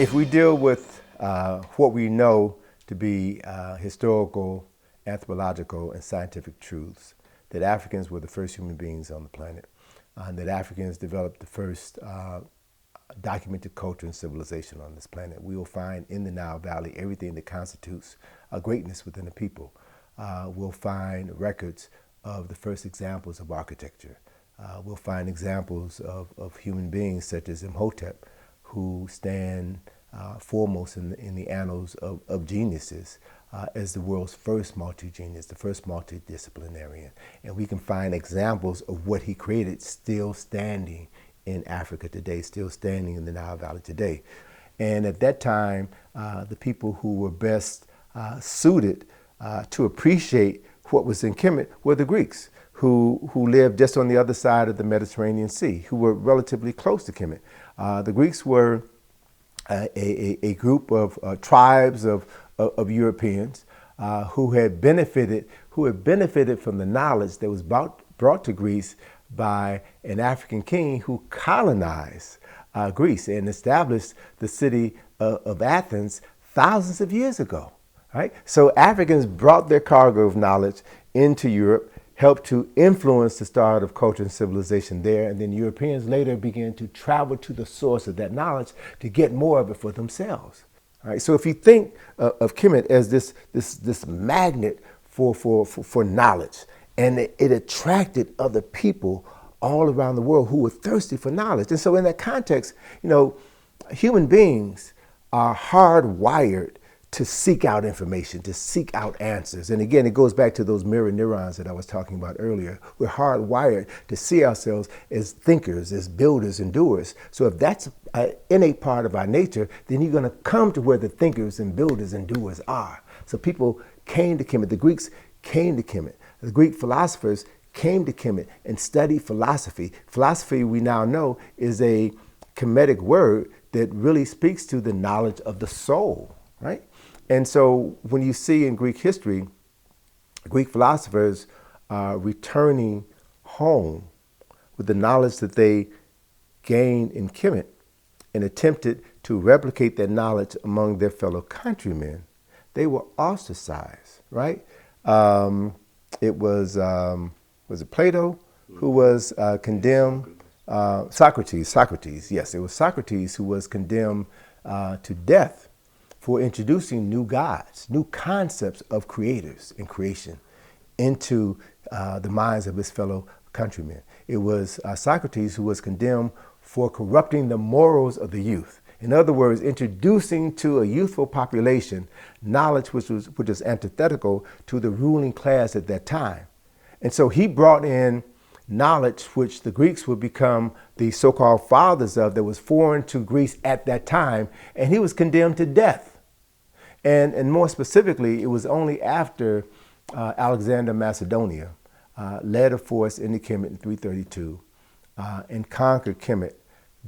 If we deal with what we know to be historical, anthropological, and scientific truths, that Africans were the first human beings on the planet, and that Africans developed the first documented culture and civilization on this planet, we will find in the Nile Valley everything that constitutes a greatness within a people. We'll find records of the first examples of architecture. We'll find examples of human beings such as Imhotep, who stand foremost in the annals of geniuses as the world's first multi-genius, the first multidisciplinarian. And we can find examples of what he created still standing in Africa today, still standing in the Nile Valley today. And at that time, the people who were best suited to appreciate what was in Kemet were the Greeks, who lived just on the other side of the Mediterranean Sea, who were relatively close to Kemet. The Greeks were a group of tribes of Europeans who had benefited from the knowledge that was brought to Greece by an African king who colonized Greece and established the city of Athens thousands of years ago. Right? So Africans brought their cargo of knowledge into Europe, helped to influence the start of culture and civilization there, and then Europeans later began to travel to the source of that knowledge to get more of it for themselves. All right? So if you think of Kemet as this magnet for knowledge, and it attracted other people all around the world who were thirsty for knowledge. And so in that context, human beings are hardwired to seek out information, to seek out answers. And again, it goes back to those mirror neurons that I was talking about earlier. We're hardwired to see ourselves as thinkers, as builders and doers. So if that's an innate part of our nature, then you're going to come to where the thinkers and builders and doers are. So people came to Kemet. The Greeks came to Kemet. The Greek philosophers came to Kemet and studied philosophy. Philosophy, we now know, is a Kemetic word that really speaks to the knowledge of the soul, right? And so when you see in Greek history, Greek philosophers returning home with the knowledge that they gained in Kemet and attempted to replicate that knowledge among their fellow countrymen, they were ostracized, right? It was it Plato who was condemned? Socrates, yes, it was Socrates who was condemned to death for introducing new gods, new concepts of creators and creation into the minds of his fellow countrymen. It was Socrates who was condemned for corrupting the morals of the youth. In other words, introducing to a youthful population knowledge which was antithetical to the ruling class at that time. And so he brought in knowledge which the Greeks would become the so-called fathers of, that was foreign to Greece at that time, and he was condemned to death. And more specifically, it was only after Alexander of Macedonia led a force into Kemet in 332 and conquered Kemet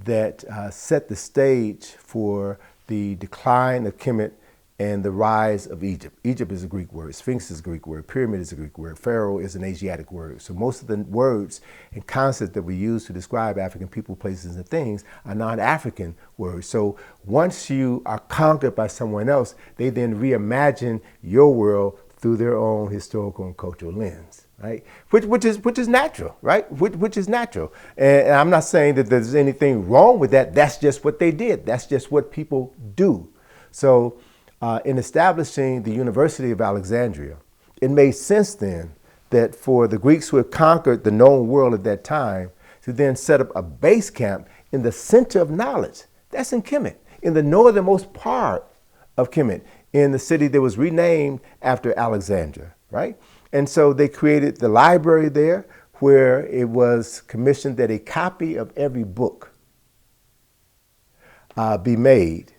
that set the stage for the decline of Kemet and the rise of Egypt. Egypt is a Greek word, Sphinx is a Greek word, pyramid is a Greek word, Pharaoh is an Asiatic word. So most of the words and concepts that we use to describe African people, places, and things are non-African words. So once you are conquered by someone else, they then reimagine your world through their own historical and cultural lens, right? Which is natural, right? Which is natural. And I'm not saying that there's anything wrong with that. That's just what they did. That's just what people do. So in establishing the University of Alexandria, it made sense then that for the Greeks who had conquered the known world at that time to then set up a base camp in the center of knowledge. That's in Kemet, in the northernmost part of Kemet, in the city that was renamed after Alexandria, right? And so they created the library there, where it was commissioned that a copy of every book be made.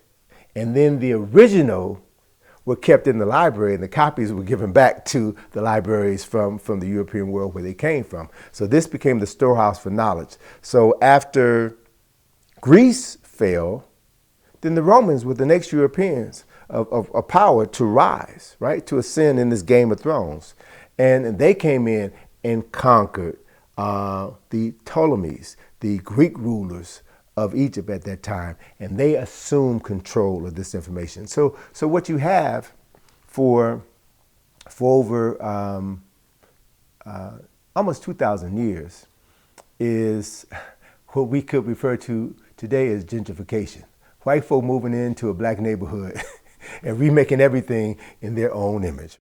And then the original were kept in the library, and the copies were given back to the libraries from the European world where they came from. So this became the storehouse for knowledge. So after Greece fell, then the Romans were the next Europeans of power to rise, right, to ascend in this Game of Thrones. And they came in and conquered the Ptolemies, the Greek rulers of Egypt at that time, and they assume control of this information. So what you have for over almost 2,000 years is what we could refer to today as gentrification. White folk moving into a black neighborhood and remaking everything in their own image.